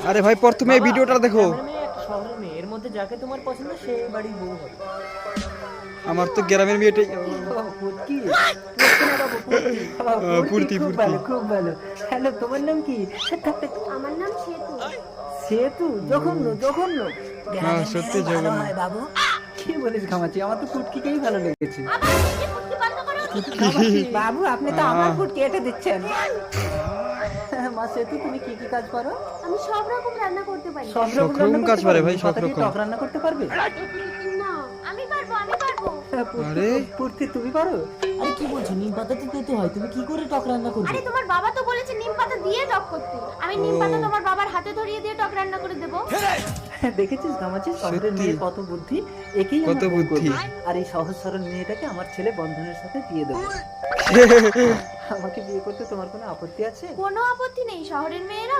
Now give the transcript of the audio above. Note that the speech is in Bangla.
আরে ভাই প্রথমে এই ভিডিওটা দেখো। গ্রামের মেয়ে একটা শহরের মেয়ে, এর মধ্যে যাকে তোমার পছন্দ সে বাড়ির বউ হবে। আমার তো গ্রামের মেয়েটাই পুটকি? পুটকি না বাবু, পুটকি। পুটকি, খুব পুটকি। ভালো, খুব ভালো। হ্যালো, তোমার নাম কি? আমার নাম সেতু। সেতু? জঘন্য, জঘন্য। হ্যাঁ, সত্যি ভালো জঘন্য। হয় বাবু। কি বলিস ঘামাচি, আমার তো পুটকিকেই ভালো লেগেছে। আবার পুটকি বন্ধ করো। ঘামাচি, বাবু আপনি তো আমার পুটকি এটা দিচ্ছেন। মা সেতু, তুমি কি কি কাজ পারো? আমি সব রকম রান্না করতে পারি। সব সব রকম রান্না রকম কাজ করতে পারে পারো? ভাই, সব পাতা দিয়ে রকম। টক রান্না করতে পারবে? না, আমি পারবো, আমি পারবো। আরে? পুটকি তুমি পারো? আরে কি বলছো, নিম পাতা তো দিতে হয়, তুমি কি করে টক রান্না করবে? আরে তোমার বাবা তো বলেছে নিম পাতা দিয়ে টক করতে। আমি নিম পাতা তোমার বাবার হাতে ধরিয়ে দিয়ে টক রান্না করে দেবো। দেখেছিস ঘামাচি, শহরের সত্যি। মেয়ের কত বুদ্ধি, একেই কত আমার বউ বুদ্ধি। করবে। আর এই সহজ সরল মেয়েটাকে আমার ছেলে বন্ধনের সাথে দিয়ে দেবো। আমাকে বিয়ে করতে তোমার কোনো আপত্তি আছে? কোনো আপত্তি নেই, শহরের মেয়েরা